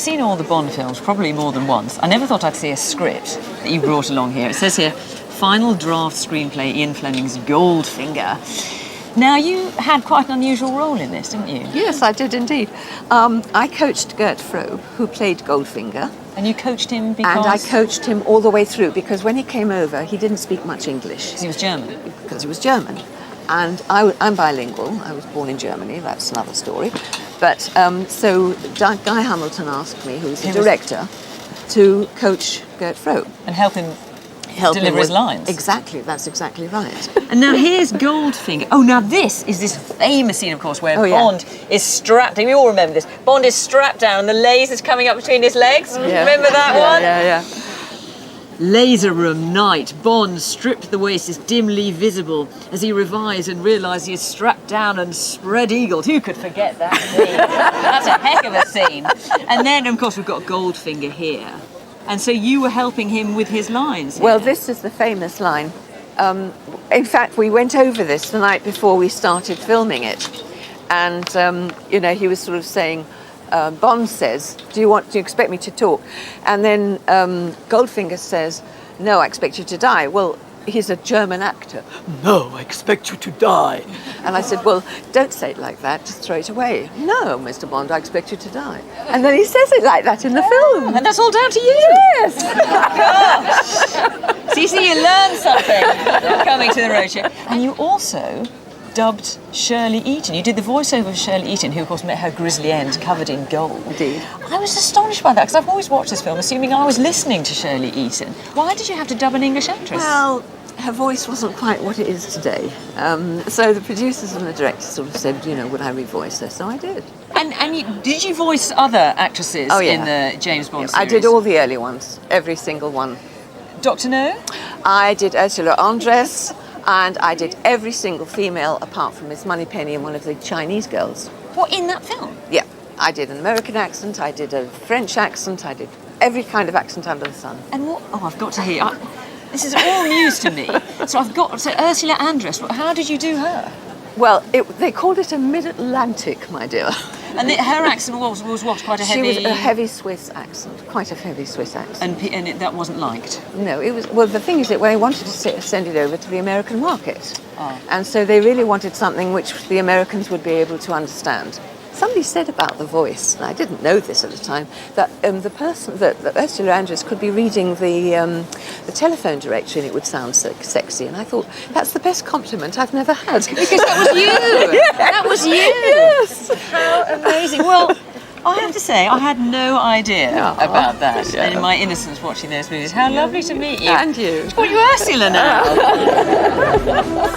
seen all the Bond films, probably more than once. I never thought I'd see a script that you brought along here. It says here, final draft screenplay, Ian Fleming's Goldfinger. Now, you had quite an unusual role in this, didn't you? Yes, I did indeed. I coached Gert Frobe, who played Goldfinger. And you coached him because... And I coached him all the way through, because when he came over, he didn't speak much English. Because he was German? Because he was German. And I'm bilingual. I was born in Germany. That's another story. But so Guy Hamilton asked me, who's the director, to coach Gert Frobe. And help him deliver his lines. Exactly, that's exactly right. And now here's Goldfinger. Oh, now this is this famous scene, of course, where Bond is strapped. We all remember this. Bond is strapped down and the laser's coming up between his legs. Yeah. Remember that one? Yeah. Laser room night. Bond, stripped to the waist, is dimly visible as he revives and realises he is strapped down and spread-eagled. Who could forget that scene? That's a heck of a scene. And then, of course, we've got Goldfinger here. And so you were helping him with his lines here. Well, this is the famous line. In fact, we went over this the night before we started filming it. And, he was sort of saying, Bond says, do you expect me to talk? And then Goldfinger says, no, I expect you to die. Well, he's a German actor. No, I expect you to die. And I said, well, don't say it like that, just throw it away. No, Mr. Bond, I expect you to die. And then he says it like that in the film. And that's all down to you? Yes. Gosh. See, you learned something coming to the Roadshow. And you also dubbed Shirley Eaton. You did the voiceover of Shirley Eaton, who, of course, met her grisly end covered in gold. Indeed. I was astonished by that, because I've always watched this film assuming I was listening to Shirley Eaton. Why did you have to dub an English actress? Well, her voice wasn't quite what it is today. So the producers and the directors sort of said, would I revoice her? So I did. And did you voice other actresses in the James Bond series? I did all the early ones, every single one. Dr. No? I did Ursula Andress, and I did every single female apart from Miss Moneypenny and one of the Chinese girls. What, in that film? Yeah. I did an American accent, I did a French accent, I did every kind of accent under the sun. And what... Oh, I've got to hear... This is all news to me. So Ursula Andress, how did you do her? Well, they called it a mid-Atlantic, my dear. And her accent was what, quite a heavy... She was a heavy Swiss accent, quite a heavy Swiss accent. And that wasn't liked? No, it was... Well, the thing is that they wanted to send it over to the American market. Oh. And so they really wanted something which the Americans would be able to understand. Somebody said about the voice, and I didn't know this at the time, that the person, that Ursula Andress could be reading the telephone directory and it would sound so sexy. And I thought, that's the best compliment I've never had. Because that was you! Yes. That was you! Yes! How amazing. Well, I have to say, I had no idea about that. Yeah. And in my innocence watching those movies. How lovely to meet you. And you. Call you Ursula now.